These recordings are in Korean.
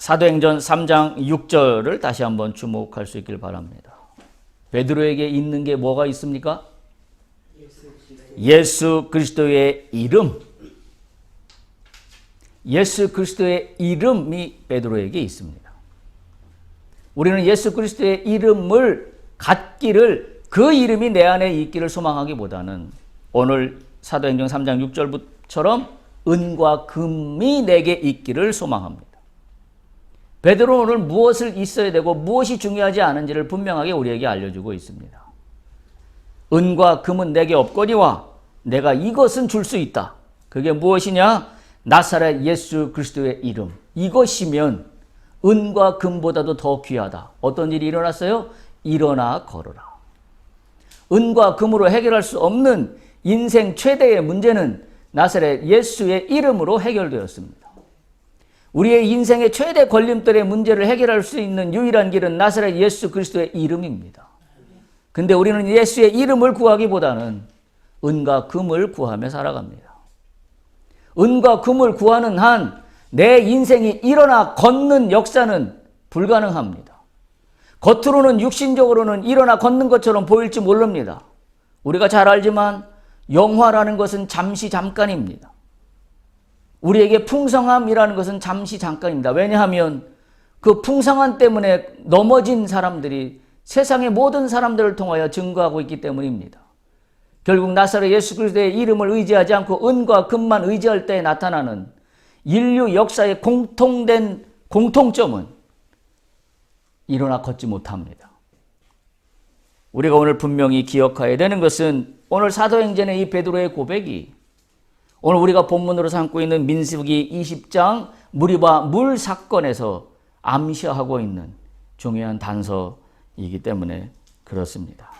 사도행전 3장 6절을 다시 한번 주목할 수 있길 바랍니다. 베드로에게 있는 게 뭐가 있습니까? 예수 그리스도의 이름. 예수 그리스도의 이름이 베드로에게 있습니다. 우리는 예수 그리스도의 이름을 갖기를, 그 이름이 내 안에 있기를 소망하기보다는 오늘 사도행전 3장 6절처럼 은과 금이 내게 있기를 소망합니다. 베드로는 오늘 무엇을 있어야 되고 무엇이 중요하지 않은지를 분명하게 우리에게 알려주고 있습니다. 은과 금은 내게 없거니와 내가 이것은 줄 수 있다. 그게 무엇이냐? 나사렛 예수 그리스도의 이름. 이것이면 은과 금보다도 더 귀하다. 어떤 일이 일어났어요? 일어나 걸어라. 은과 금으로 해결할 수 없는 인생 최대의 문제는 나사렛 예수의 이름으로 해결되었습니다. 우리의 인생의 최대 걸림돌의 문제를 해결할 수 있는 유일한 길은 나사렛 예수 그리스도의 이름입니다. 근데 우리는 예수의 이름을 구하기보다는 은과 금을 구하며 살아갑니다. 은과 금을 구하는 한 내 인생이 일어나 걷는 역사는 불가능합니다. 겉으로는 육신적으로는 일어나 걷는 것처럼 보일지 모릅니다. 우리가 잘 알지만 영화라는 것은 잠시 잠깐입니다. 우리에게 풍성함이라는 것은 잠시 잠깐입니다. 왜냐하면 그 풍성함 때문에 넘어진 사람들이 세상의 모든 사람들을 통하여 증거하고 있기 때문입니다. 결국 나사렛 예수 그리스도의 이름을 의지하지 않고 은과 금만 의지할 때 나타나는 인류 역사의 공통된 공통점은 일어나 걷지 못합니다. 우리가 오늘 분명히 기억해야 되는 것은 오늘 사도행전의 이 베드로의 고백이 오늘 우리가 본문으로 삼고 있는 민수기 20장 무리바 물 사건에서 암시하고 있는 중요한 단서이기 때문에 그렇습니다.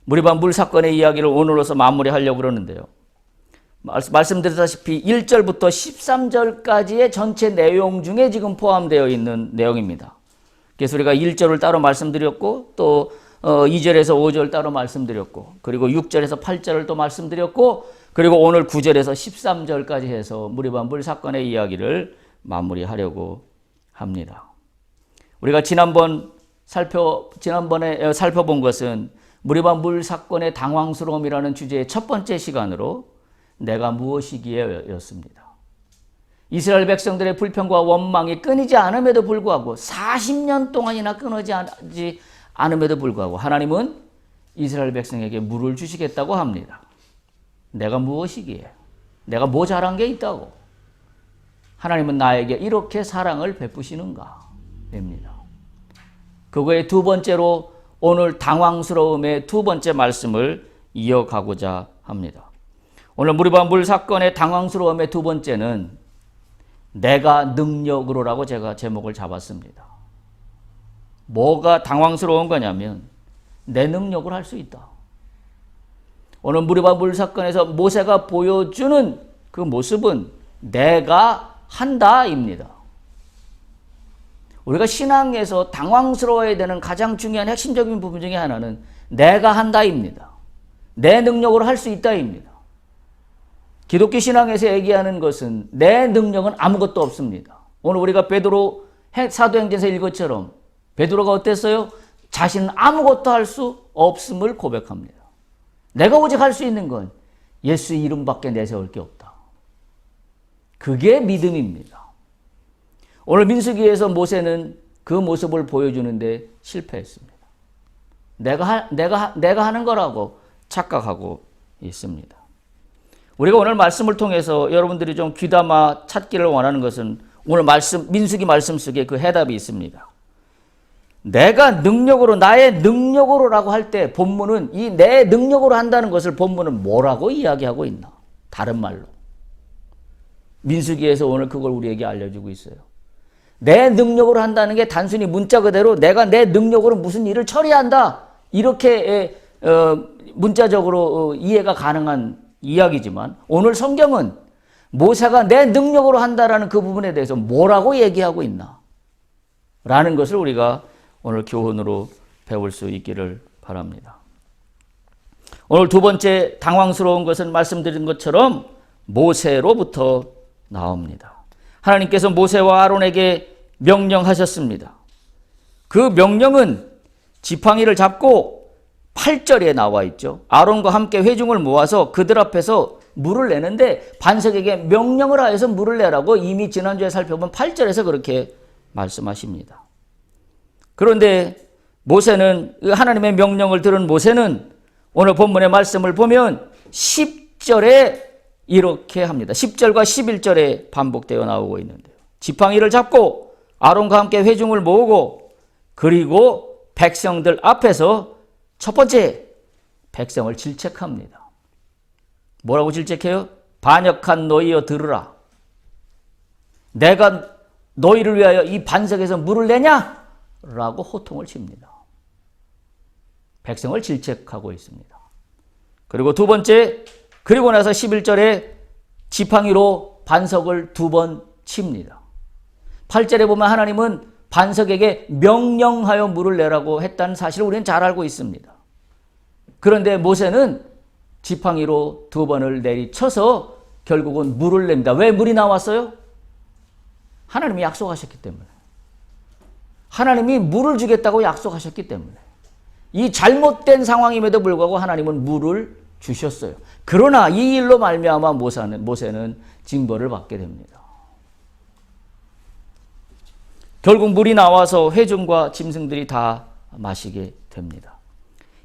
무리바 물 사건의 이야기를 오늘로서 마무리하려고 그러는데요. 말씀드렸다시피 1절부터 13절까지의 전체 내용 중에 지금 포함되어 있는 내용입니다. 그래서 우리가 1절을 따로 말씀드렸고 또 2절에서 5절 따로 말씀드렸고 그리고 6절에서 8절을 또 말씀드렸고 그리고 오늘 9절에서 13절까지 해서 무리바 물 사건의 이야기를 마무리하려고 합니다. 우리가 지난번에 살펴본 것은 무리바 물 사건의 당황스러움이라는 주제의 첫 번째 시간으로 내가 무엇이기에 였습니다. 이스라엘 백성들의 불평과 원망이 끊이지 않음에도 불구하고 40년 동안이나 끊어지 않음에도 불구하고 하나님은 이스라엘 백성에게 물을 주시겠다고 합니다. 내가 무엇이기에? 내가 뭐 잘한 게 있다고? 하나님은 나에게 이렇게 사랑을 베푸시는가? 입니다. 그거의 두 번째로 오늘 당황스러움의 두 번째 말씀을 이어가고자 합니다. 오늘 무리바 물 사건의 당황스러움의 두 번째는 내가 능력으로라고 제가 제목을 잡았습니다. 뭐가 당황스러운 거냐면 내 능력을 할 수 있다. 오늘 무리바 물 사건에서 모세가 보여주는 그 모습은 내가 한다입니다. 우리가 신앙에서 당황스러워야 되는 가장 중요한 핵심적인 부분 중에 하나는 내가 한다입니다. 내 능력으로 할 수 있다입니다. 기독교 신앙에서 얘기하는 것은 내 능력은 아무것도 없습니다. 오늘 우리가 베드로 사도행전에서 읽은 것처럼 베드로가 어땠어요? 자신은 아무것도 할 수 없음을 고백합니다. 내가 오직 할 수 있는 건 예수의 이름밖에 내세울 게 없다. 그게 믿음입니다. 오늘 민수기에서 모세는 그 모습을 보여주는데 실패했습니다. 내가 하는 거라고 착각하고 있습니다. 우리가 오늘 말씀을 통해서 여러분들이 좀 귀담아 찾기를 원하는 것은 오늘 민수기 말씀 속에 그 해답이 있습니다. 내가 능력으로, 나의 능력으로라고 할 때 본문은 이 내 능력으로 한다는 것을 본문은 뭐라고 이야기하고 있나? 다른 말로. 민수기에서 오늘 그걸 우리에게 알려주고 있어요. 내 능력으로 한다는 게 단순히 문자 그대로 내가 내 능력으로 무슨 일을 처리한다. 이렇게 문자적으로 이해가 가능한 이야기지만 오늘 성경은 모세가 내 능력으로 한다라는 그 부분에 대해서 뭐라고 얘기하고 있나? 라는 것을 우리가 오늘 교훈으로 배울 수 있기를 바랍니다. 오늘 두 번째 당황스러운 것은 말씀드린 것처럼 모세로부터 나옵니다. 하나님께서 모세와 아론에게 명령하셨습니다. 그 명령은 지팡이를 잡고 8절에 나와 있죠. 아론과 함께 회중을 모아서 그들 앞에서 물을 내는데 반석에게 명령을 하여서 물을 내라고 이미 지난주에 살펴본 8절에서 그렇게 말씀하십니다. 그런데 모세는, 하나님의 명령을 들은 모세는 오늘 본문의 말씀을 보면 10절에 이렇게 합니다. 10절과 11절에 반복되어 나오고 있는데요. 지팡이를 잡고 아론과 함께 회중을 모으고 그리고 백성들 앞에서 첫 번째 백성을 질책합니다. 뭐라고 질책해요? 반역한 너희여 들으라. 내가 너희를 위하여 이 반석에서 물을 내냐? 라고 호통을 칩니다. 백성을 질책하고 있습니다. 그리고 두 번째, 그리고 나서 11절에 지팡이로 반석을 2번 칩니다. 8절에 보면 하나님은 반석에게 명령하여 물을 내라고 했다는 사실을 우리는 잘 알고 있습니다. 그런데 모세는 지팡이로 2번을 내리쳐서 결국은 물을 냅니다. 왜 물이 나왔어요? 하나님이 약속하셨기 때문에. 하나님이 물을 주겠다고 약속하셨기 때문에. 이 잘못된 상황임에도 불구하고 하나님은 물을 주셨어요. 그러나 이 일로 말미암아 모세는 징벌을 받게 됩니다. 결국 물이 나와서 회중과 짐승들이 다 마시게 됩니다.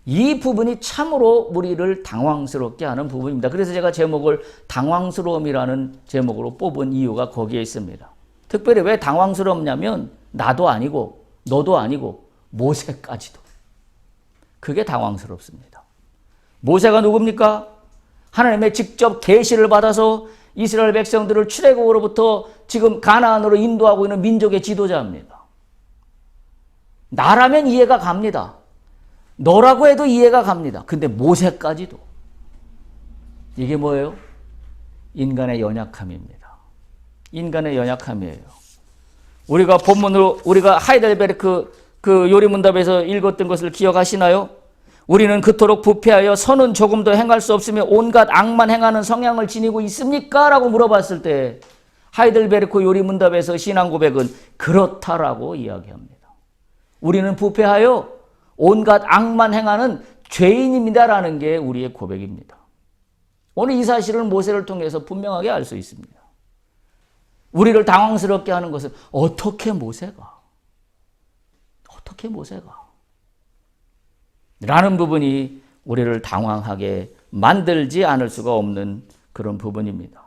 이 부분이 참으로 우리를 당황스럽게 하는 부분입니다. 그래서 제가 제목을 당황스러움이라는 제목으로 뽑은 이유가 거기에 있습니다. 특별히 왜 당황스럽냐면 나도 아니고 너도 아니고 모세까지도. 그게 당황스럽습니다. 모세가 누굽니까? 하나님의 직접 계시를 받아서 이스라엘 백성들을 출애굽으로부터 지금 가나안으로 인도하고 있는 민족의 지도자입니다. 나라면 이해가 갑니다. 너라고 해도 이해가 갑니다. 근데 모세까지도. 이게 뭐예요? 인간의 연약함입니다. 인간의 연약함이에요. 우리가 본문으로, 우리가 하이델베르크 그 요리문답에서 읽었던 것을 기억하시나요? 우리는 그토록 부패하여 선은 조금도 행할 수 없으며 온갖 악만 행하는 성향을 지니고 있습니까? 라고 물어봤을 때 하이델베르크 요리문답에서 신앙 고백은 그렇다라고 이야기합니다. 우리는 부패하여 온갖 악만 행하는 죄인입니다라는 게 우리의 고백입니다. 오늘 이 사실을 모세를 통해서 분명하게 알 수 있습니다. 우리를 당황스럽게 하는 것은 어떻게 모세가 라는 부분이 우리를 당황하게 만들지 않을 수가 없는 그런 부분입니다.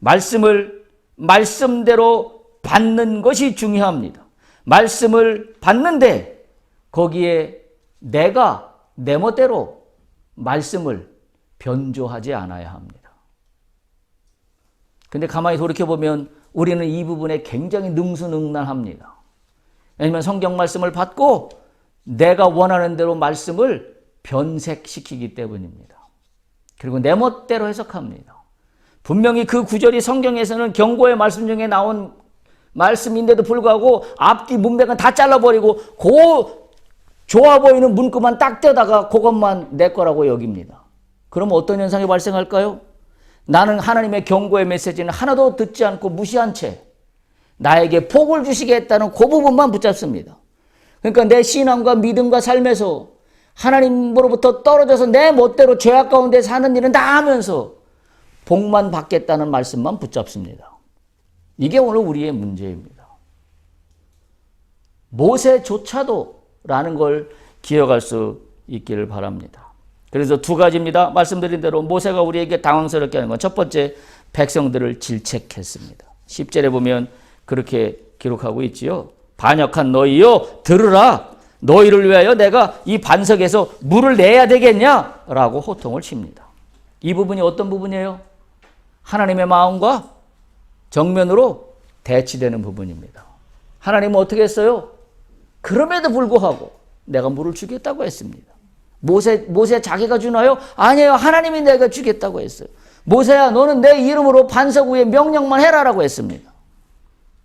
말씀을 말씀대로 받는 것이 중요합니다. 말씀을 받는데 거기에 내가 내 멋대로 말씀을 변조하지 않아야 합니다. 근데 가만히 돌이켜보면 우리는 이 부분에 굉장히 능수능란합니다. 왜냐하면 성경 말씀을 받고 내가 원하는 대로 말씀을 변색시키기 때문입니다. 그리고 내 멋대로 해석합니다. 분명히 그 구절이 성경에서는 경고의 말씀 중에 나온 말씀인데도 불구하고 앞뒤 문맥은 다 잘라버리고 그 좋아 보이는 문구만 딱 떼다가 그것만 내 거라고 여깁니다. 그럼 어떤 현상이 발생할까요? 나는 하나님의 경고의 메시지는 하나도 듣지 않고 무시한 채 나에게 복을 주시겠다는 그 부분만 붙잡습니다. 그러니까 내 신앙과 믿음과 삶에서 하나님으로부터 떨어져서 내 멋대로 죄악 가운데 사는 일은 다 하면서 복만 받겠다는 말씀만 붙잡습니다. 이게 오늘 우리의 문제입니다. 모세조차도 라는 걸 기억할 수 있기를 바랍니다. 그래서 두 가지입니다. 말씀드린 대로 모세가 우리에게 당황스럽게 하는 건 첫 번째, 백성들을 질책했습니다. 10절에 보면 그렇게 기록하고 있지요. 반역한 너희여 들으라. 너희를 위하여 내가 이 반석에서 물을 내야 되겠냐? 라고 호통을 칩니다. 이 부분이 어떤 부분이에요? 하나님의 마음과 정면으로 대치되는 부분입니다. 하나님은 어떻게 했어요? 그럼에도 불구하고 내가 물을 주겠다고 했습니다. 모세 자기가 주나요? 아니에요. 하나님이 내가 주겠다고 했어요. 모세야, 너는 내 이름으로 반석 위에 명령만 해라라고 했습니다.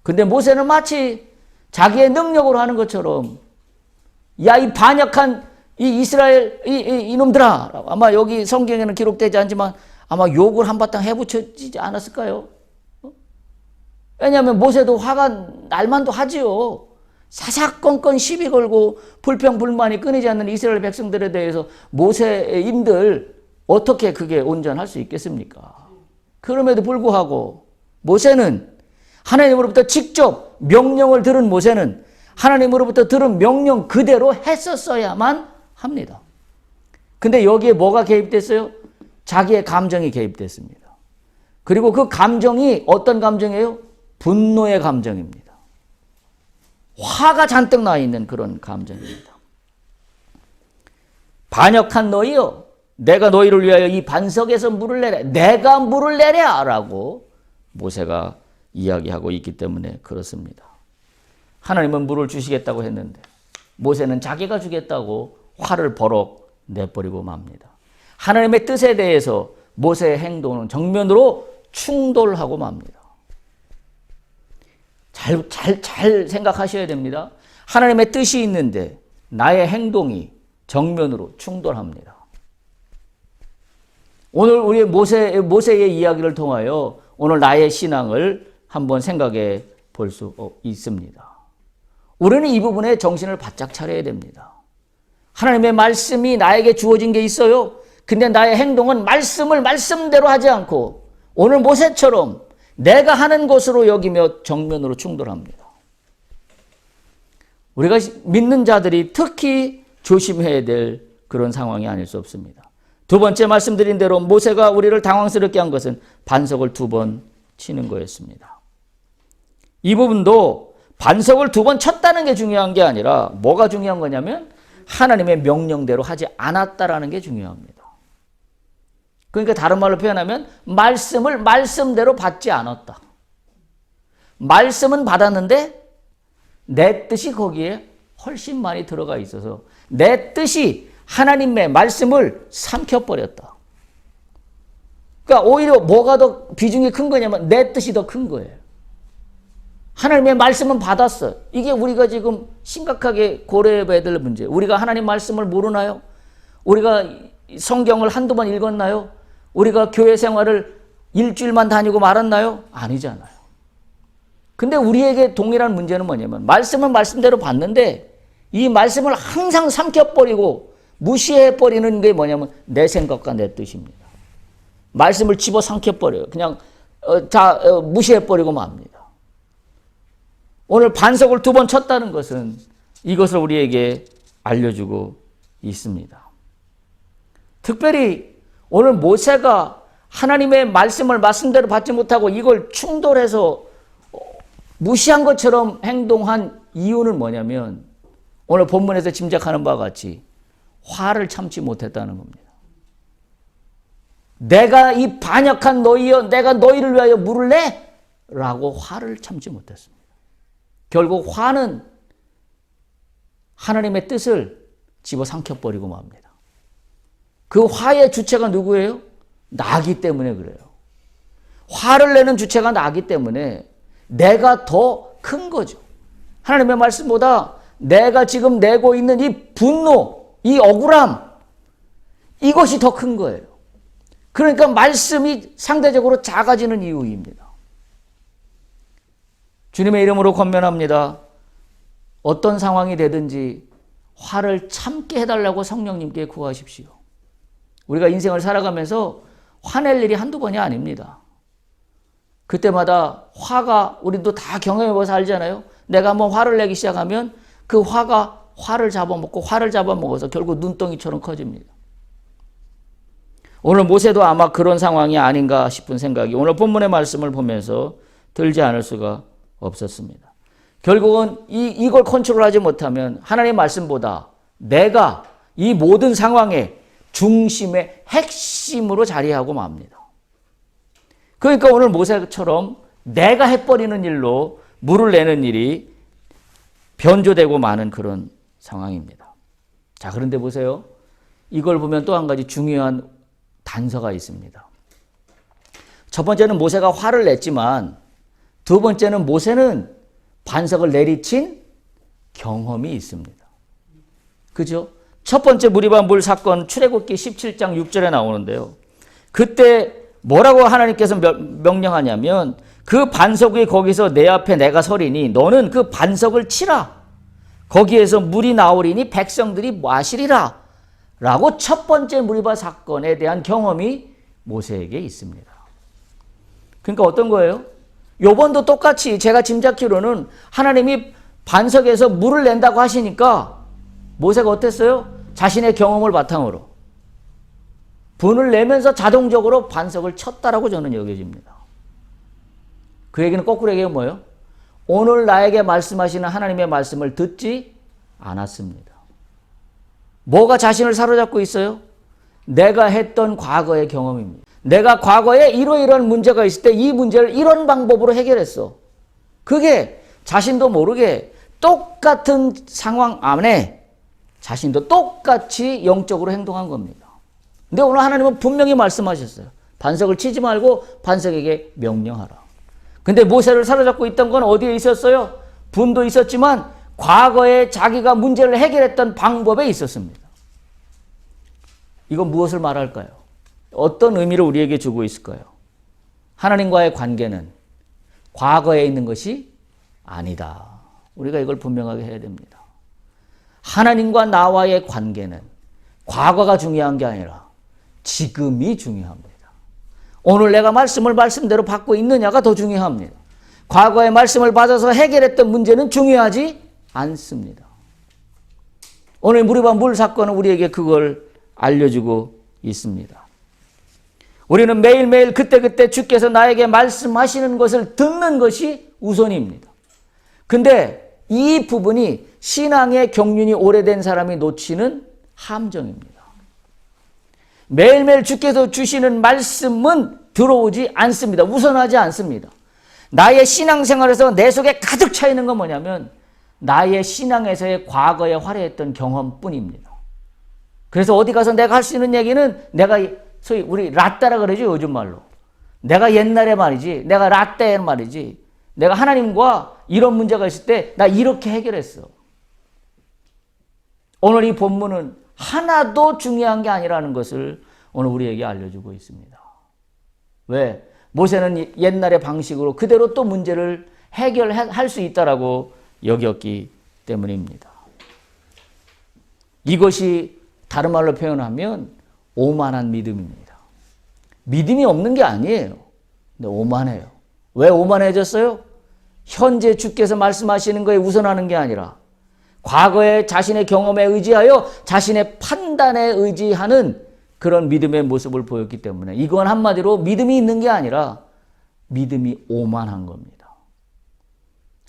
근데 모세는 마치 자기의 능력으로 하는 것처럼 야, 이 반역한 이 이스라엘 이놈들아, 아마 여기 성경에는 기록되지 않지만 아마 욕을 한바탕 해붙여지지 않았을까요? 왜냐하면 모세도 화가 날만도 하지요. 사사건건 시비 걸고 불평불만이 끊이지 않는 이스라엘 백성들에 대해서 모세인들 어떻게 그게 온전할 수 있겠습니까? 그럼에도 불구하고 모세는 하나님으로부터 직접 명령을 들은 모세는 하나님으로부터 들은 명령 그대로 했었어야만 합니다. 근데 여기에 뭐가 개입됐어요? 자기의 감정이 개입됐습니다. 그리고 그 감정이 어떤 감정이에요? 분노의 감정입니다. 화가 잔뜩 나 있는 그런 감정입니다. 반역한 너희여, 내가 너희를 위하여 이 반석에서 물을 내래, 내가 물을 내랴 라고 모세가 이야기하고 있기 때문에 그렇습니다. 하나님은 물을 주시겠다고 했는데 모세는 자기가 주겠다고 화를 버럭 내버리고 맙니다. 하나님의 뜻에 대해서 모세의 행동은 정면으로 충돌하고 맙니다. 잘 생각하셔야 됩니다. 하나님의 뜻이 있는데 나의 행동이 정면으로 충돌합니다. 오늘 우리 모세의 이야기를 통하여 오늘 나의 신앙을 한번 생각해 볼 수 있습니다. 우리는 이 부분에 정신을 바짝 차려야 됩니다. 하나님의 말씀이 나에게 주어진 게 있어요. 근데 나의 행동은 말씀을 말씀대로 하지 않고 오늘 모세처럼 내가 하는 것으로 여기며 정면으로 충돌합니다. 우리가 믿는 자들이 특히 조심해야 될 그런 상황이 아닐 수 없습니다. 두 번째 말씀드린 대로 모세가 우리를 당황스럽게 한 것은 반석을 2번 치는 거였습니다. 이 부분도 반석을 2번 쳤다는 게 중요한 게 아니라 뭐가 중요한 거냐면 하나님의 명령대로 하지 않았다라는 게 중요합니다. 그러니까 다른 말로 표현하면 말씀을 말씀대로 받지 않았다. 말씀은 받았는데 내 뜻이 거기에 훨씬 많이 들어가 있어서 내 뜻이 하나님의 말씀을 삼켜버렸다. 그러니까 오히려 뭐가 더 비중이 큰 거냐면 내 뜻이 더 큰 거예요. 하나님의 말씀은 받았어요. 이게 우리가 지금 심각하게 고려해봐야 될 문제. 우리가 하나님 말씀을 모르나요? 우리가 성경을 한두 번 읽었나요? 우리가 교회 생활을 일주일만 다니고 말았나요? 아니잖아요. 근데 우리에게 동일한 문제는 뭐냐면 말씀은 말씀대로 받는데 이 말씀을 항상 삼켜버리고 무시해버리는 게 뭐냐면 내 생각과 내 뜻입니다. 말씀을 집어 삼켜버려요. 그냥 무시해버리고 맙니다. 오늘 반석을 2번 쳤다는 것은 이것을 우리에게 알려주고 있습니다. 특별히 오늘 모세가 하나님의 말씀을 말씀대로 받지 못하고 이걸 충돌해서 무시한 것처럼 행동한 이유는 뭐냐면 오늘 본문에서 짐작하는 바와 같이 화를 참지 못했다는 겁니다. 내가 이 반역한 너희여 내가 너희를 위하여 물을 내? 라고 화를 참지 못했습니다. 결국 화는 하나님의 뜻을 집어삼켜버리고 맙니다. 그 화의 주체가 누구예요? 나기 때문에 그래요. 화를 내는 주체가 나기 때문에 내가 더 큰 거죠. 하나님의 말씀보다 내가 지금 내고 있는 이 분노, 이 억울함, 이것이 더 큰 거예요. 그러니까 말씀이 상대적으로 작아지는 이유입니다. 주님의 이름으로 권면합니다. 어떤 상황이 되든지 화를 참게 해달라고 성령님께 구하십시오. 우리가 인생을 살아가면서 화낼 일이 한두 번이 아닙니다. 그때마다 화가 우리도 다 경험해봐서 알잖아요. 내가 한번 화를 내기 시작하면 그 화가 화를 잡아먹어서 결국 눈덩이처럼 커집니다. 오늘 모세도 아마 그런 상황이 아닌가 싶은 생각이 오늘 본문의 말씀을 보면서 들지 않을 수가 없었습니다. 결국은 이걸 컨트롤하지 못하면 하나님의 말씀보다 내가 이 모든 상황의 중심의 핵심으로 자리하고 맙니다. 그러니까 오늘 모세처럼 내가 해버리는 일로 물을 내는 일이 변조되고 마는 그런 상황입니다. 자, 그런데 보세요. 이걸 보면 또 한 가지 중요한 단서가 있습니다. 첫 번째는 모세가 화를 냈지만 두 번째는 모세는 반석을 내리친 경험이 있습니다. 그죠? 첫 번째 무리바 물 사건 출애굽기 17장 6절에 나오는데요. 그때 뭐라고 하나님께서 명령하냐면 그 반석이 거기서 내 앞에 내가 서리니 너는 그 반석을 치라. 거기에서 물이 나오리니 백성들이 마시리라. 라고 첫 번째 무리바 사건에 대한 경험이 모세에게 있습니다. 그러니까 어떤 거예요? 요번도 똑같이 제가 짐작키로는 하나님이 반석에서 물을 낸다고 하시니까 모세가 어땠어요? 자신의 경험을 바탕으로 분을 내면서 자동적으로 반석을 쳤다라고 저는 여겨집니다. 그 얘기는 거꾸로 얘기하면 뭐예요? 오늘 나에게 말씀하시는 하나님의 말씀을 듣지 않았습니다. 뭐가 자신을 사로잡고 있어요? 내가 했던 과거의 경험입니다. 내가 과거에 이러이러한 문제가 있을 때 이 문제를 이런 방법으로 해결했어. 그게 자신도 모르게 똑같은 상황 안에 자신도 똑같이 영적으로 행동한 겁니다. 근데 오늘 하나님은 분명히 말씀하셨어요. 반석을 치지 말고 반석에게 명령하라. 근데 모세를 사로잡고 있던 건 어디에 있었어요? 분도 있었지만 과거에 자기가 문제를 해결했던 방법에 있었습니다. 이건 무엇을 말할까요? 어떤 의미를 우리에게 주고 있을까요? 하나님과의 관계는 과거에 있는 것이 아니다. 우리가 이걸 분명하게 해야 됩니다. 하나님과 나와의 관계는 과거가 중요한 게 아니라 지금이 중요합니다. 오늘 내가 말씀을 말씀대로 받고 있느냐가 더 중요합니다. 과거의 말씀을 받아서 해결했던 문제는 중요하지 않습니다. 오늘 무리바 물 사건은 우리에게 그걸 알려주고 있습니다. 우리는 매일매일 그때그때 주께서 나에게 말씀하시는 것을 듣는 것이 우선입니다. 근데 이 부분이 신앙의 경륜이 오래된 사람이 놓치는 함정입니다. 매일매일 주께서 주시는 말씀은 들어오지 않습니다. 우선하지 않습니다. 나의 신앙생활에서 내 속에 가득 차 있는 건 뭐냐면 나의 신앙에서의 과거에 활용했던 경험뿐입니다. 그래서 어디 가서 내가 할 수 있는 얘기는 내가 소위 우리 라떼라 그러죠, 요즘 말로. 내가 옛날에 말이지, 내가 라떼 말이지, 내가 하나님과 이런 문제가 있을 때 나 이렇게 해결했어. 오늘 이 본문은 하나도 중요한 게 아니라는 것을 오늘 우리에게 알려주고 있습니다. 왜? 모세는 옛날의 방식으로 그대로 또 문제를 해결할 수 있다라고 여겼기 때문입니다. 이것이 다른 말로 표현하면 오만한 믿음입니다. 믿음이 없는 게 아니에요. 근데 오만해요. 왜 오만해졌어요? 현재 주께서 말씀하시는 거에 우선하는 게 아니라 과거에 자신의 경험에 의지하여 자신의 판단에 의지하는 그런 믿음의 모습을 보였기 때문에 이건 한마디로 믿음이 있는 게 아니라 믿음이 오만한 겁니다.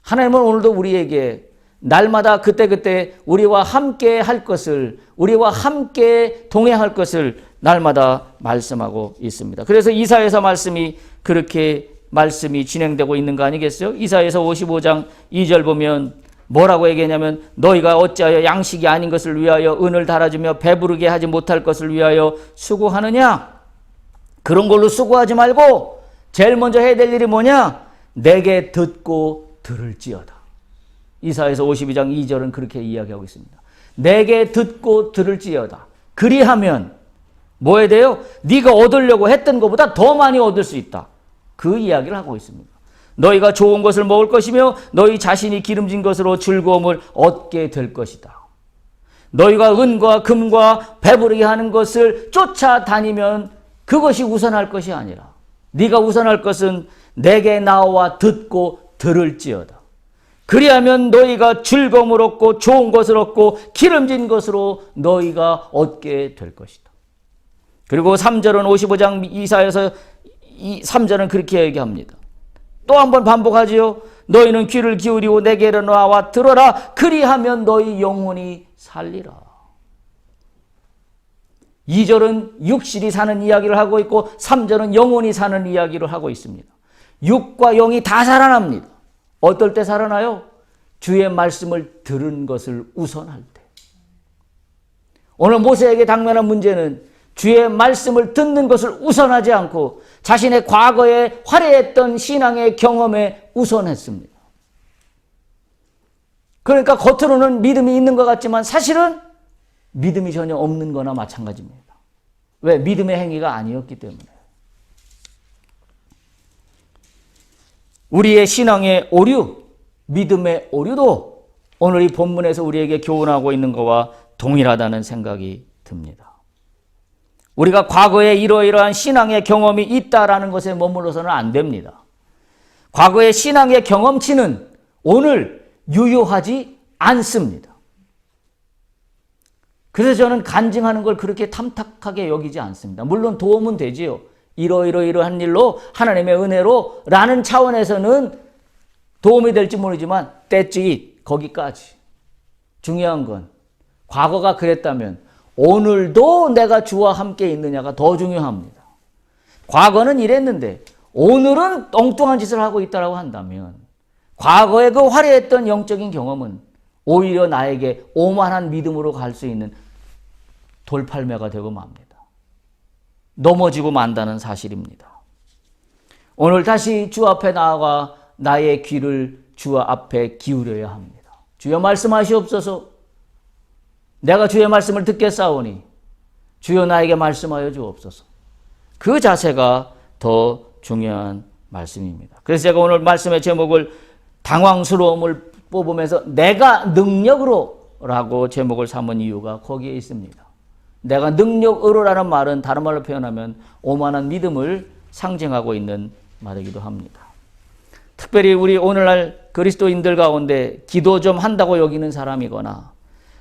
하나님은 오늘도 우리에게 날마다 그때그때 우리와 함께 할 것을, 우리와 함께 동행할 것을 날마다 말씀하고 있습니다. 그래서 이사야서 말씀이 그렇게 말씀이 진행되고 있는 거 아니겠어요? 이사야서 55장 2절 보면 뭐라고 얘기하냐면 너희가 어찌하여 양식이 아닌 것을 위하여 은을 달아주며 배부르게 하지 못할 것을 위하여 수고하느냐? 그런 걸로 수고하지 말고 제일 먼저 해야 될 일이 뭐냐? 내게 듣고 들을지어다. 이사야서 52장 2절은 그렇게 이야기하고 있습니다. 내게 듣고 들을지어다. 그리하면 뭐 해야 돼요? 네가 얻으려고 했던 것보다 더 많이 얻을 수 있다. 그 이야기를 하고 있습니다. 너희가 좋은 것을 먹을 것이며 너희 자신이 기름진 것으로 즐거움을 얻게 될 것이다. 너희가 은과 금과 배부르게 하는 것을 쫓아다니면 그것이 우선할 것이 아니라 네가 우선할 것은 내게 나와 듣고 들을지어다. 그리하면 너희가 즐거움을 얻고 좋은 것을 얻고 기름진 것으로 너희가 얻게 될 것이다. 그리고 3절은 55장 이사야서 3절은 그렇게 얘기합니다. 또 한 번 반복하지요. 너희는 귀를 기울이고 내게 나와 들어라. 그리하면 너희 영혼이 살리라. 2절은 육신이 사는 이야기를 하고 있고 3절은 영혼이 사는 이야기를 하고 있습니다. 육과 영이 다 살아납니다. 어떨 때 살아나요? 주의 말씀을 들은 것을 우선할 때. 오늘 모세에게 당면한 문제는 주의 말씀을 듣는 것을 우선하지 않고 자신의 과거에 화려했던 신앙의 경험에 우선했습니다. 그러니까 겉으로는 믿음이 있는 것 같지만 사실은 믿음이 전혀 없는 거나 마찬가지입니다. 왜? 믿음의 행위가 아니었기 때문에. 우리의 신앙의 오류, 믿음의 오류도 오늘 이 본문에서 우리에게 교훈하고 있는 것과 동일하다는 생각이 듭니다. 우리가 과거에 이러이러한 신앙의 경험이 있다라는 것에 머물러서는 안 됩니다. 과거의 신앙의 경험치는 오늘 유효하지 않습니다. 그래서 저는 간증하는 걸 그렇게 탐탁하게 여기지 않습니다. 물론 도움은 되지요. 이러이러한 일로 하나님의 은혜로 라는 차원에서는 도움이 될지 모르지만 that's it. 거기까지. 중요한 건 과거가 그랬다면 오늘도 내가 주와 함께 있느냐가 더 중요합니다. 과거는 이랬는데 오늘은 엉뚱한 짓을 하고 있다고 한다면 과거의 그 화려했던 영적인 경험은 오히려 나에게 오만한 믿음으로 갈 수 있는 돌팔매가 되고 맙니다. 넘어지고 만다는 사실입니다. 오늘 다시 주 앞에 나아가 나의 귀를 주 앞에 기울여야 합니다. 주여 말씀하시옵소서. 내가 주의 말씀을 듣겠사오니 주여 나에게 말씀하여 주옵소서. 그 자세가 더 중요한 말씀입니다. 그래서 제가 오늘 말씀의 제목을 당황스러움을 뽑으면서 내가 능력으로 라고 제목을 삼은 이유가 거기에 있습니다. 내가 능력으로라는 말은 다른 말로 표현하면 오만한 믿음을 상징하고 있는 말이기도 합니다. 특별히 우리 오늘날 그리스도인들 가운데 기도 좀 한다고 여기는 사람이거나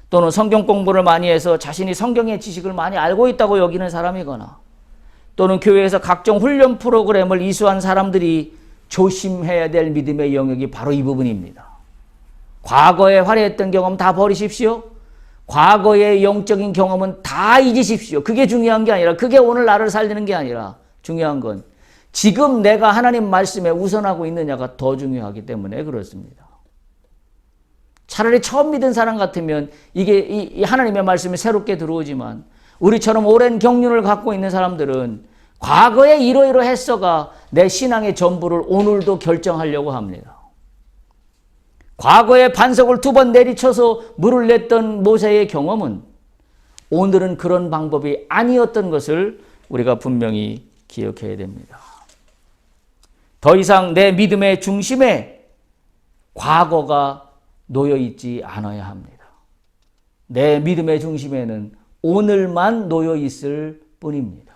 또는 성경 공부를 많이 해서 자신이 성경의 지식을 많이 알고 있다고 여기는 사람이거나 또는 교회에서 각종 훈련 프로그램을 이수한 사람들이 조심해야 될 믿음의 영역이 바로 이 부분입니다. 과거에 화려했던 경험 다 버리십시오. 과거의 영적인 경험은 다 잊으십시오. 그게 중요한 게 아니라, 그게 오늘 나를 살리는 게 아니라 중요한 건 지금 내가 하나님 말씀에 우선하고 있느냐가 더 중요하기 때문에 그렇습니다. 차라리 처음 믿은 사람 같으면 이게 이 하나님의 말씀이 새롭게 들어오지만 우리처럼 오랜 경륜을 갖고 있는 사람들은 과거에 이러이러했어가 내 신앙의 전부를 오늘도 결정하려고 합니다. 과거에 반석을 2번 내리쳐서 물을 냈던 모세의 경험은 오늘은 그런 방법이 아니었던 것을 우리가 분명히 기억해야 됩니다. 더 이상 내 믿음의 중심에 과거가 놓여있지 않아야 합니다. 내 믿음의 중심에는 오늘만 놓여있을 뿐입니다.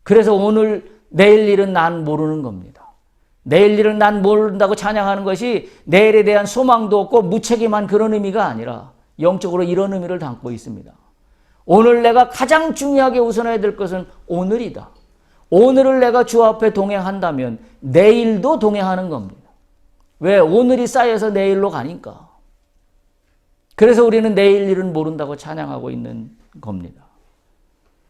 그래서 오늘 내일 일은 난 모르는 겁니다. 내일 일은 난 모른다고 찬양하는 것이 내일에 대한 소망도 없고 무책임한 그런 의미가 아니라 영적으로 이런 의미를 담고 있습니다. 오늘 내가 가장 중요하게 우선해야 될 것은 오늘이다. 오늘을 내가 주 앞에 동행한다면 내일도 동행하는 겁니다. 왜? 오늘이 쌓여서 내일로 가니까. 그래서 우리는 내일 일은 모른다고 찬양하고 있는 겁니다.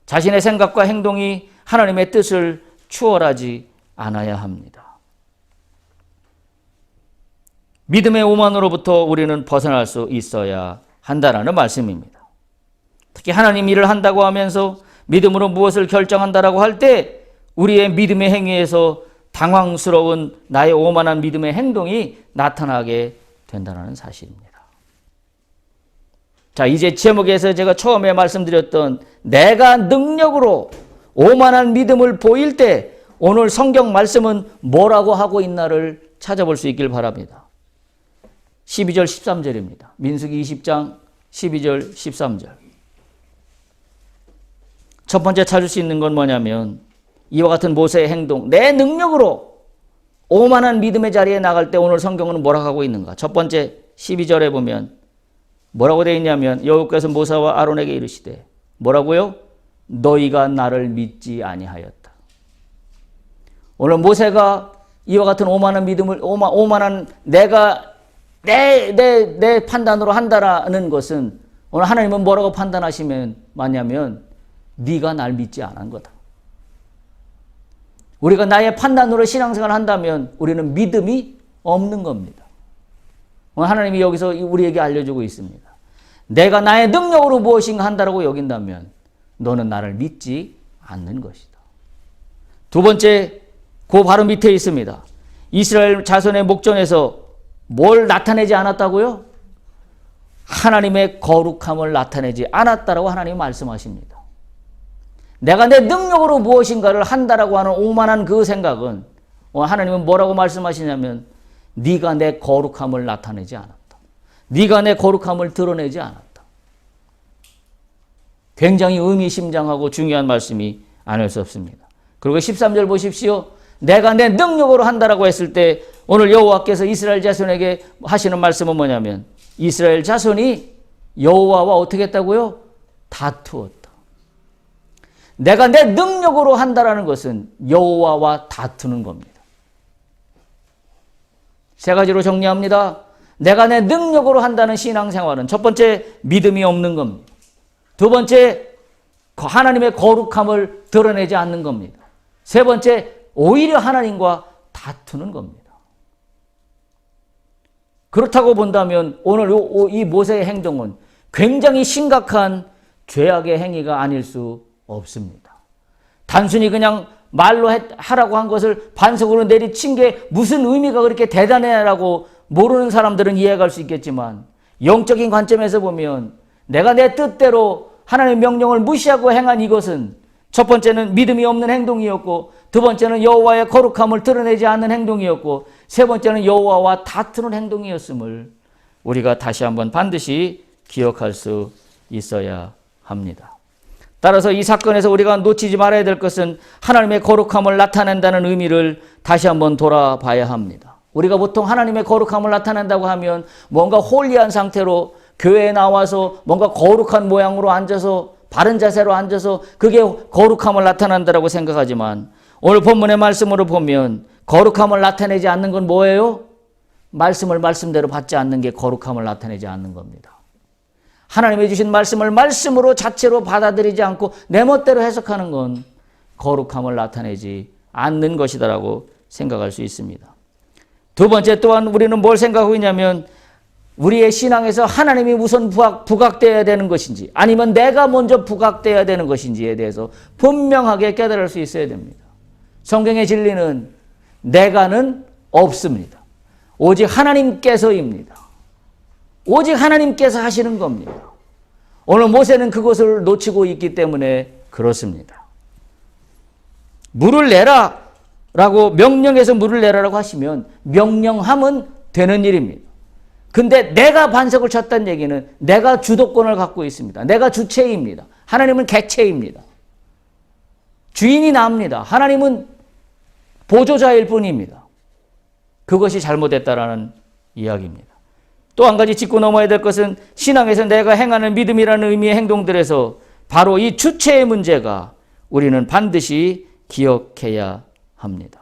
자신의 생각과 행동이 하나님의 뜻을 추월하지 않아야 합니다. 믿음의 오만으로부터 우리는 벗어날 수 있어야 한다라는 말씀입니다. 특히 하나님 일을 한다고 하면서 믿음으로 무엇을 결정한다라고 할 때 우리의 믿음의 행위에서 당황스러운 나의 오만한 믿음의 행동이 나타나게 된다는 사실입니다. 자, 이제 제목에서 제가 처음에 말씀드렸던 내가 능력으로 오만한 믿음을 보일 때 오늘 성경 말씀은 뭐라고 하고 있나를 찾아볼 수 있길 바랍니다. 12절 13절입니다. 민수기 20장 12절 13절. 첫 번째 찾을 수 있는 건 뭐냐면 이와 같은 모세의 행동, 내 능력으로 오만한 믿음의 자리에 나갈 때 오늘 성경은 뭐라고 하고 있는가? 첫 번째 12절에 보면 뭐라고 되어 있냐면 여호와께서 모세와 아론에게 이르시되 뭐라고요? 너희가 나를 믿지 아니하였다. 오늘 모세가 이와 같은 오만한 믿음을 오만한 내가 내 판단으로 한다라는 것은 오늘 하나님은 뭐라고 판단하시면 맞냐면 네가 날 믿지 않은 거다. 우리가 나의 판단으로 신앙생활을 한다면 우리는 믿음이 없는 겁니다. 오늘 하나님이 여기서 우리에게 알려주고 있습니다. 내가 나의 능력으로 무엇인가 한다라고 여긴다면 너는 나를 믿지 않는 것이다. 두 번째, 그 바로 밑에 있습니다. 이스라엘 자손의 목전에서 뭘 나타내지 않았다고요? 하나님의 거룩함을 나타내지 않았다라고 하나님이 말씀하십니다. 내가 내 능력으로 무엇인가를 한다라고 하는 오만한 그 생각은 하나님은 뭐라고 말씀하시냐면 네가 내 거룩함을 나타내지 않았다. 네가 내 거룩함을 드러내지 않았다. 굉장히 의미심장하고 중요한 말씀이 아닐 수 없습니다. 그리고 13절 보십시오. 내가 내 능력으로 한다라고 했을 때 오늘 여호와께서 이스라엘 자손에게 하시는 말씀은 뭐냐면 이스라엘 자손이 여호와와 어떻게 했다고요? 다투었다. 내가 내 능력으로 한다라는 것은 여호와와 다투는 겁니다. 세 가지로 정리합니다. 내가 내 능력으로 한다는 신앙생활은 첫 번째 믿음이 없는 겁니다. 두 번째 하나님의 거룩함을 드러내지 않는 겁니다. 세 번째 오히려 하나님과 다투는 겁니다. 그렇다고 본다면 오늘 이 모세의 행동은 굉장히 심각한 죄악의 행위가 아닐 수 없습니다. 단순히 그냥 말로 하라고 한 것을 반석으로 내리친 게 무슨 의미가 그렇게 대단해라고 모르는 사람들은 이해할 수 있겠지만 영적인 관점에서 보면 내가 내 뜻대로 하나님의 명령을 무시하고 행한 이것은 첫 번째는 믿음이 없는 행동이었고 두 번째는 여호와의 거룩함을 드러내지 않는 행동이었고 세 번째는 여호와와 다투는 행동이었음을 우리가 다시 한번 반드시 기억할 수 있어야 합니다. 따라서 이 사건에서 우리가 놓치지 말아야 될 것은 하나님의 거룩함을 나타낸다는 의미를 다시 한번 돌아봐야 합니다. 우리가 보통 하나님의 거룩함을 나타낸다고 하면 뭔가 홀리한 상태로 교회에 나와서 뭔가 거룩한 모양으로 앉아서 바른 자세로 앉아서 그게 거룩함을 나타낸다고 생각하지만 오늘 본문의 말씀으로 보면 거룩함을 나타내지 않는 건 뭐예요? 말씀을 말씀대로 받지 않는 게 거룩함을 나타내지 않는 겁니다. 하나님이 주신 말씀을 말씀으로 자체로 받아들이지 않고 내 멋대로 해석하는 건 거룩함을 나타내지 않는 것이다라고 생각할 수 있습니다. 두 번째 또한 우리는 뭘 생각하고 있냐면 우리의 신앙에서 하나님이 우선 부각되어야 되는 것인지 아니면 내가 먼저 부각되어야 되는 것인지에 대해서 분명하게 깨달을 수 있어야 됩니다. 성경의 진리는 내가는 없습니다. 오직 하나님께서입니다. 오직 하나님께서 하시는 겁니다. 오늘 모세는 그것을 놓치고 있기 때문에 그렇습니다. 물을 내라 라고 명령해서 물을 내라라고 하시면 명령하면 되는 일입니다. 근데 내가 반석을 쳤다는 얘기는 내가 주도권을 갖고 있습니다. 내가 주체입니다. 하나님은 객체입니다. 주인이 나입니다. 하나님은 보조자일 뿐입니다. 그것이 잘못됐다라는 이야기입니다. 또 한 가지 짚고 넘어야 될 것은 신앙에서 내가 행하는 믿음이라는 의미의 행동들에서 바로 이 주체의 문제가 우리는 반드시 기억해야 합니다.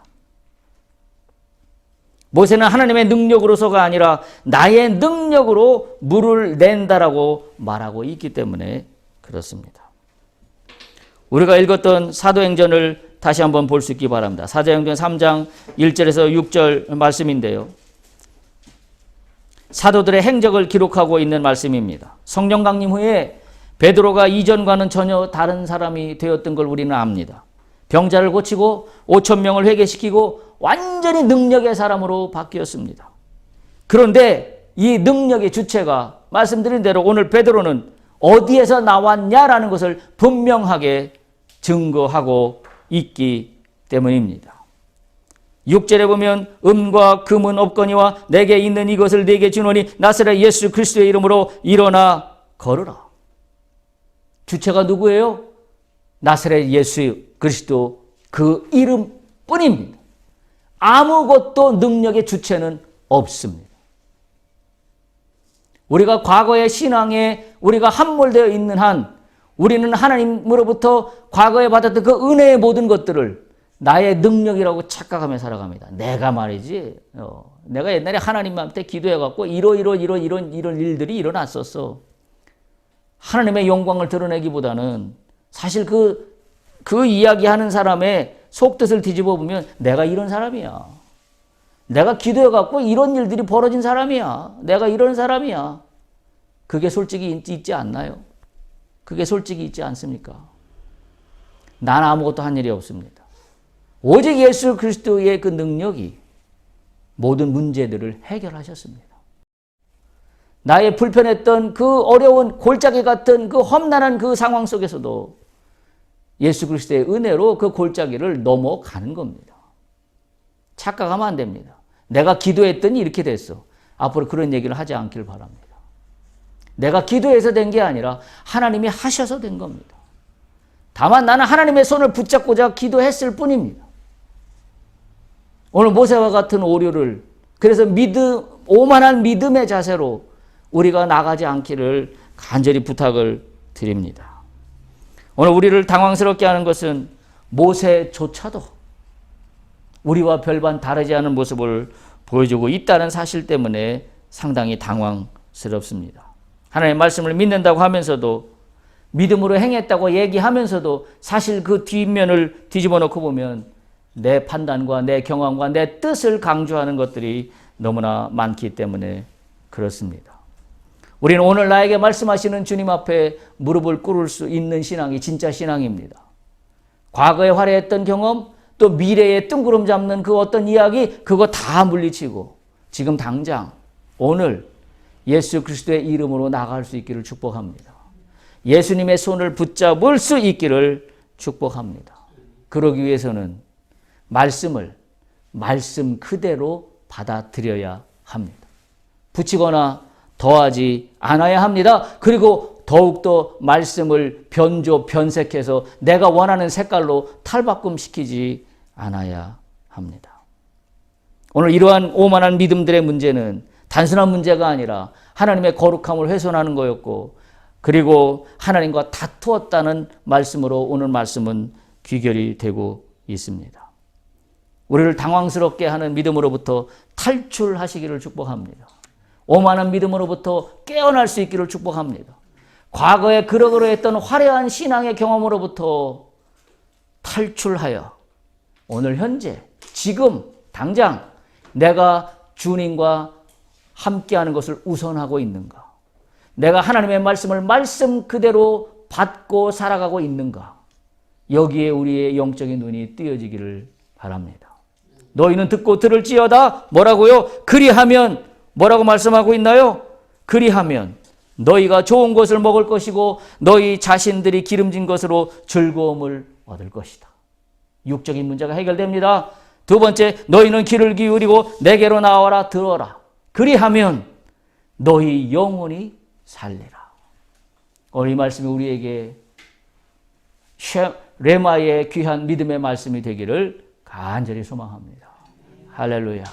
모세는 하나님의 능력으로서가 아니라 나의 능력으로 물을 낸다라고 말하고 있기 때문에 그렇습니다. 우리가 읽었던 사도행전을 다시 한번 볼 수 있기 바랍니다. 사도행전 3장 1절에서 6절 말씀인데요. 사도들의 행적을 기록하고 있는 말씀입니다. 성령 강림 후에 베드로가 이전과는 전혀 다른 사람이 되었던 걸 우리는 압니다. 병자를 고치고 5,000명을 회개시키고 완전히 능력의 사람으로 바뀌었습니다. 그런데 이 능력의 주체가 말씀드린 대로 오늘 베드로는 어디에서 나왔냐라는 것을 분명하게 증거하고 있기 때문입니다. 6절에 보면 은과 금은 없거니와 내게 있는 이것을 네게 주노니 나사렛 예수 그리스도의 이름으로 일어나 걸으라. 주체가 누구예요? 나사렛 예수 그리스도 그 이름뿐입니다. 아무것도 능력의 주체는 없습니다. 우리가 과거의 신앙에 우리가 함몰되어 있는 한 우리는 하나님으로부터 과거에 받았던 그 은혜의 모든 것들을 나의 능력이라고 착각하며 살아갑니다. 내가 말이지, 내가 옛날에 하나님한테 기도해갖고 이런 일들이 일어났었어. 하나님의 영광을 드러내기보다는 사실 그 이야기하는 사람의 속뜻을 뒤집어 보면 내가 이런 사람이야. 내가 기도해갖고 이런 일들이 벌어진 사람이야. 내가 이런 사람이야. 그게 솔직히 있지 않나요? 그게 솔직히 있지 않습니까? 난 아무것도 한 일이 없습니다. 오직 예수 그리스도의 그 능력이 모든 문제들을 해결하셨습니다. 나의 불편했던 그 어려운 골짜기 같은 그 험난한 그 상황 속에서도 예수 그리스도의 은혜로 그 골짜기를 넘어가는 겁니다. 착각하면 안 됩니다. 내가 기도했더니 이렇게 됐어. 앞으로 그런 얘기를 하지 않길 바랍니다. 내가 기도해서 된 게 아니라 하나님이 하셔서 된 겁니다. 다만 나는 하나님의 손을 붙잡고자 기도했을 뿐입니다. 오늘 모세와 같은 오류를, 그래서 오만한 믿음의 자세로 우리가 나가지 않기를 간절히 부탁을 드립니다. 오늘 우리를 당황스럽게 하는 것은 모세조차도 우리와 별반 다르지 않은 모습을 보여주고 있다는 사실 때문에 상당히 당황스럽습니다. 하나님의 말씀을 믿는다고 하면서도, 믿음으로 행했다고 얘기하면서도 사실 그 뒷면을 뒤집어 놓고 보면 내 판단과 내 경험과 내 뜻을 강조하는 것들이 너무나 많기 때문에 그렇습니다. 우리는 오늘 나에게 말씀하시는 주님 앞에 무릎을 꿇을 수 있는 신앙이 진짜 신앙입니다. 과거에 화려했던 경험, 또 미래에 뜬구름 잡는 그 어떤 이야기, 그거 다 물리치고 지금 당장 오늘 예수 그리스도의 이름으로 나갈 수 있기를 축복합니다. 예수님의 손을 붙잡을 수 있기를 축복합니다. 그러기 위해서는 말씀을 말씀 그대로 받아들여야 합니다. 붙이거나 더하지 않아야 합니다. 그리고 더욱더 말씀을 변색해서 내가 원하는 색깔로 탈바꿈시키지 않아야 합니다. 오늘 이러한 오만한 믿음들의 문제는 단순한 문제가 아니라 하나님의 거룩함을 훼손하는 거였고, 그리고 하나님과 다투었다는 말씀으로 오늘 말씀은 귀결이 되고 있습니다. 우리를 당황스럽게 하는 믿음으로부터 탈출하시기를 축복합니다. 오만한 믿음으로부터 깨어날 수 있기를 축복합니다. 과거에 그러그러했던 화려한 신앙의 경험으로부터 탈출하여 오늘 현재 지금 당장 내가 주님과 함께하는 것을 우선하고 있는가? 내가 하나님의 말씀을 말씀 그대로 받고 살아가고 있는가? 여기에 우리의 영적인 눈이 뜨여지기를 바랍니다. 너희는 듣고 들을지어다. 뭐라고요? 그리하면 뭐라고 말씀하고 있나요? 그리하면 너희가 좋은 것을 먹을 것이고 너희 자신들이 기름진 것으로 즐거움을 얻을 것이다. 육적인 문제가 해결됩니다. 두 번째, 너희는 귀를 기울이고 내게로 나와라, 들어라. 그리하면 너희 영혼이 살리라. 오늘 이 말씀이 우리에게 레마의 귀한 믿음의 말씀이 되기를 간절히 소망합니다. 할렐루야.